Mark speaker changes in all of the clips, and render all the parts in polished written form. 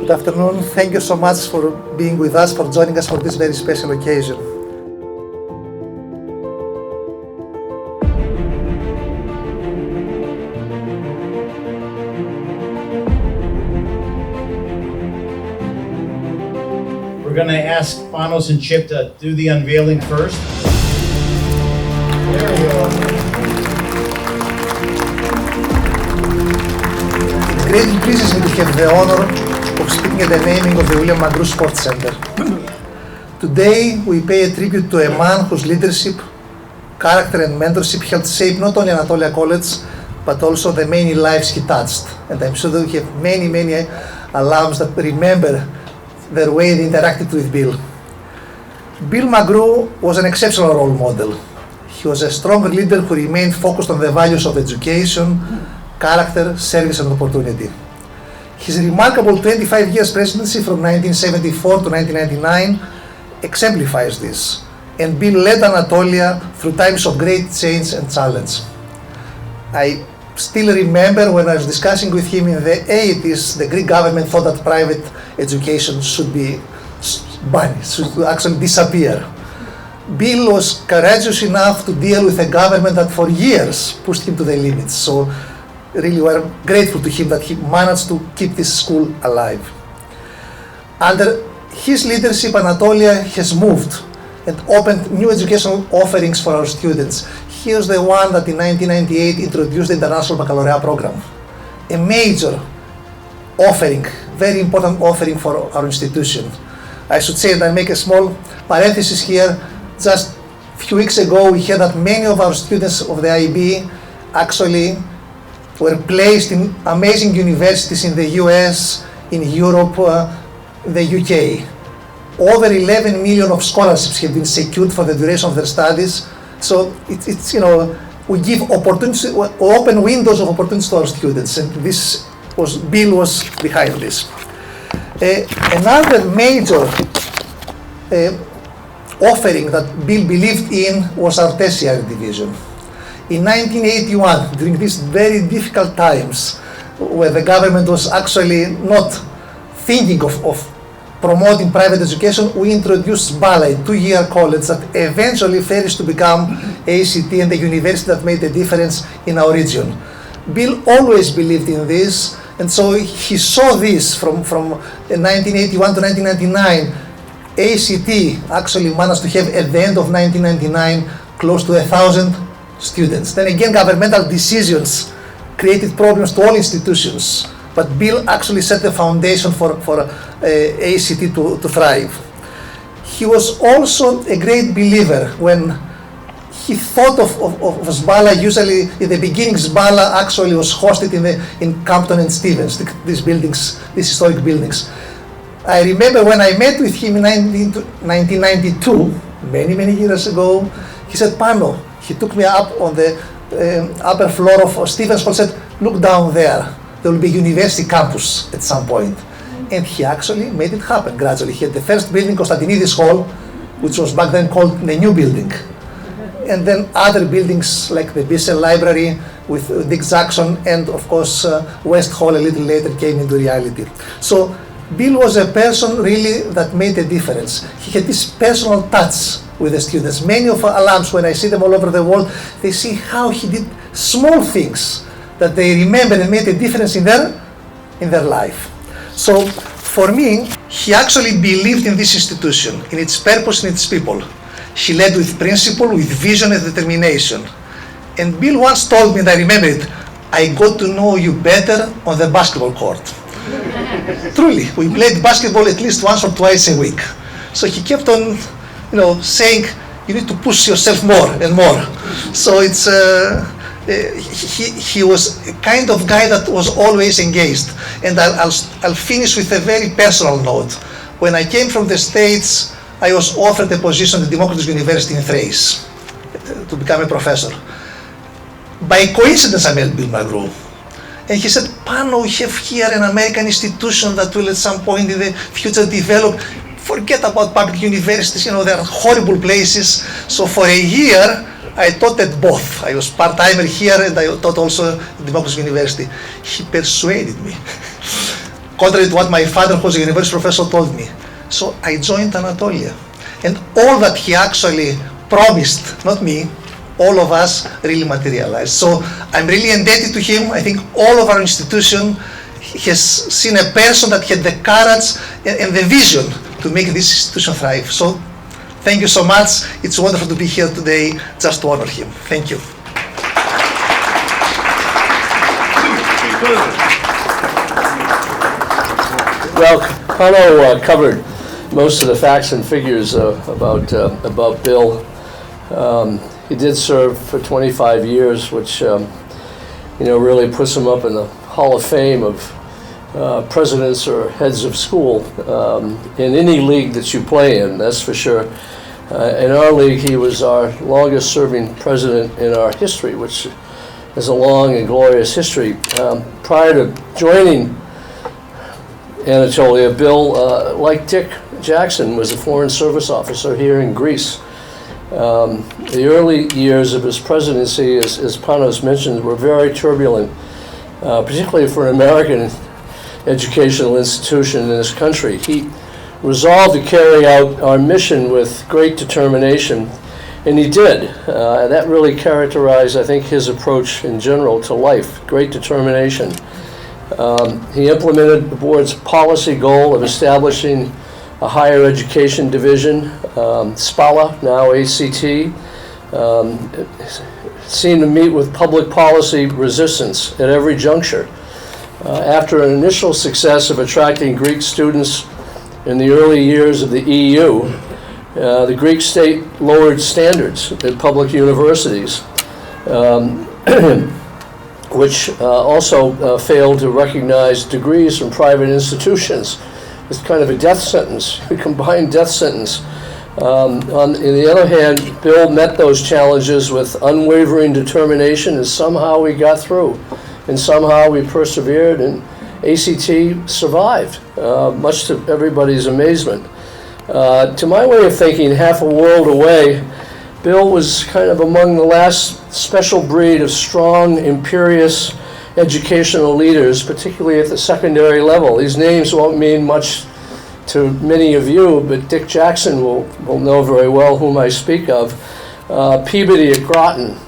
Speaker 1: Good afternoon. Thank you so much for being with us, for joining us for this very special occasion.
Speaker 2: We're going to ask Panos and Chip to do the unveiling first. There we go.
Speaker 1: It greatly pleases me to have the honor of speaking at the naming of the William McGrew Sports Center. Today, we pay a tribute to a man whose leadership, character and mentorship helped shape not only Anatolia College, but also the many lives he touched. And I'm sure that we have many alums that remember the way they interacted with Bill. Bill McGrew was an exceptional role model. He was a strong leader who remained focused on the values of education, character, service and opportunity. His remarkable 25 years presidency from 1974 to 1999 exemplifies this, and Bill led Anatolia through times of great change and challenge. I still remember when I was discussing with him in the 80s, the Greek government thought that private education should be banned, should actually disappear. Bill was courageous enough to deal with a government that for years pushed him to the limits. So really we're grateful to him that he managed to keep this school alive. Under his leadership, Anatolia has moved and opened new educational offerings for our students. He was the one that in 1998 introduced the International Baccalaureate program, a major offering, very important offering for our institution. I should say, and I make a small parenthesis here, just a few weeks ago we heard that many of our students of the IB actually were placed in amazing universities in the US, in Europe, the UK. Over 11 million of scholarships have been secured for the duration of their studies. So it's we give opportunities, open windows of opportunities to our students, and Bill was behind this. Another major offering that Bill believed in was our tertiary division. In 1981, during these very difficult times, where the government was actually not thinking of promoting private education, we introduced BALA, a 2-year college that eventually flourished to become ACT and the university that made a difference in our region. Bill always believed in this, and so he saw this from 1981 to 1999. ACT actually managed to have at the end of 1999 close to 1,000 students. Then again, governmental decisions created problems to all institutions, but Bill actually set the foundation for ACT to thrive. He was also a great believer when he thought of Sbala. Usually in the beginning, Sbala actually was hosted in Campton and Stevens, these buildings, these historic buildings. I remember when I met with him in 1992, many years ago, he said, Pano, he took me up on the upper floor of Stevens Hall, said, look down there will be university campus at some point. And he actually made it happen gradually. He had the first building, Konstantinidis Hall, which was back then called the new building. And then other buildings like the Bissell Library with Dick Jackson, and of course West Hall a little later came into reality. So Bill was a person really that made a difference. He had this personal touch with the students. Many of our alums, when I see them all over the world, they see how he did small things that they remember and made a difference in their life. So for me, he actually believed in this institution, in its purpose and its people. He led with principle, with vision and determination. And Bill once told me, and I remember it, I got to know you better on the basketball court. Truly, we played basketball at least once or twice a week. So he kept on, saying, you need to push yourself more and more. So it's, he was a kind of guy that was always engaged. And I'll finish with a very personal note. When I came from the States, I was offered a position at the Democritus University in Thrace to become a professor. By coincidence, I met Bill McGrew. And he said, Pano, we have here an American institution that will at some point in the future develop. Forget about public universities, they are horrible places. So for a year, I taught at both. I was part-timer here and I taught also at Democritus University. He persuaded me. contrary to what my father, who was a university professor, told me. So I joined Anatolia. And all that he actually promised, not me, all of us really materialized. So I'm really indebted to him. I think all of our institution has seen a person that had the courage and the vision to make this institution thrive. So thank you so much. It's wonderful to be here today just to honor him. Thank you.
Speaker 3: Well, Pano covered most of the facts and figures about Bill. He did serve for 25 years, which really puts him up in the Hall of Fame of presidents or heads of school in any league that you play in, that's for sure. In our league, he was our longest serving president in our history, which is a long and glorious history. Prior to joining Anatolia, Bill, like Dick Jackson, was a foreign service officer here in Greece. The early years of his presidency, as Panos mentioned, were very turbulent, particularly for an American educational institution in this country. He resolved to carry out our mission with great determination, and he did. That really characterized, I think, his approach in general to life, great determination. He implemented the board's policy goal of establishing a higher education division, SPALA, now ACT, seemed to meet with public policy resistance at every juncture. After an initial success of attracting Greek students in the early years of the EU, the Greek state lowered standards at public universities, which also failed to recognize degrees from private institutions. It's kind of a death sentence, a combined death sentence. On the other hand, Bill met those challenges with unwavering determination, and somehow we got through, and somehow we persevered, and ACT survived, much to everybody's amazement. To my way of thinking, half a world away, Bill was kind of among the last special breed of strong, imperious educational leaders, particularly at the secondary level. These names won't mean much to many of you, but Dick Jackson will know very well whom I speak of. Peabody at Groton,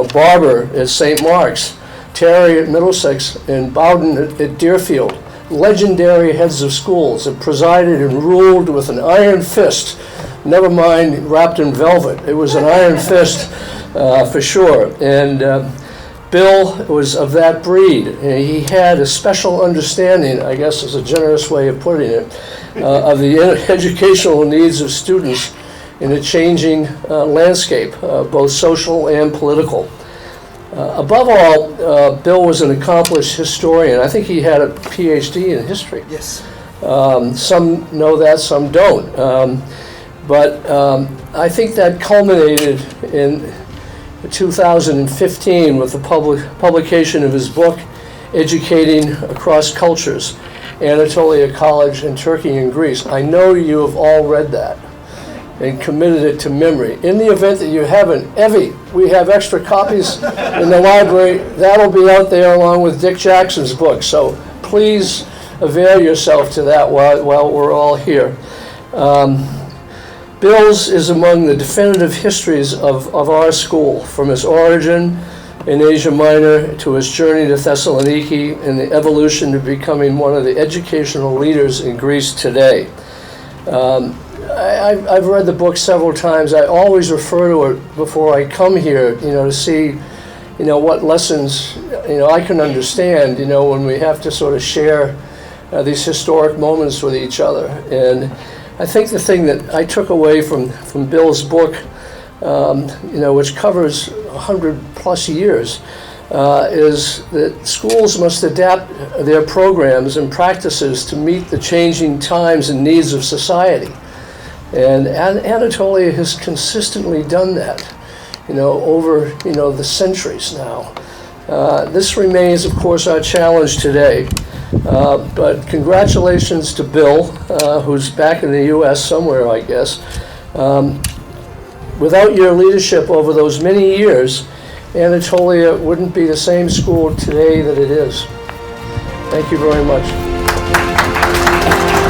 Speaker 3: Barber at St. Mark's, Terry at Middlesex, and Bowden at Deerfield. Legendary heads of schools that presided and ruled with an iron fist, never mind wrapped in velvet. It was an iron fist for sure. And Bill was of that breed. He had a special understanding, I guess is a generous way of putting it, of the educational needs of students in a changing landscape, both social and political. Above all, Bill was an accomplished historian. I think he had a PhD in history.
Speaker 1: Yes.
Speaker 3: Some know that, some don't. But I think that culminated in 2015 with the publication of his book, Educating Across Cultures, Anatolia College in Turkey and Greece. I know you have all read that and committed it to memory. In the event that you haven't, Evie, we have extra copies in the library. That'll be out there along with Dick Jackson's book. So please avail yourself to that while we're all here. Bill's is among the definitive histories of our school, from his origin in Asia Minor to his journey to Thessaloniki and the evolution to becoming one of the educational leaders in Greece today. I've read the book several times. I always refer to it before I come here, to see, what lessons, I can understand, when we have to sort of share these historic moments with each other. And I think the thing that I took away from Bill's book, which covers 100 plus years, is that schools must adapt their programs and practices to meet the changing times and needs of society. And Anatolia has consistently done that, over, the centuries now. This remains, of course, our challenge today. But congratulations to Bill, who's back in the U.S. somewhere, I guess. Without your leadership over those many years, Anatolia wouldn't be the same school today that it is. Thank you very much. you.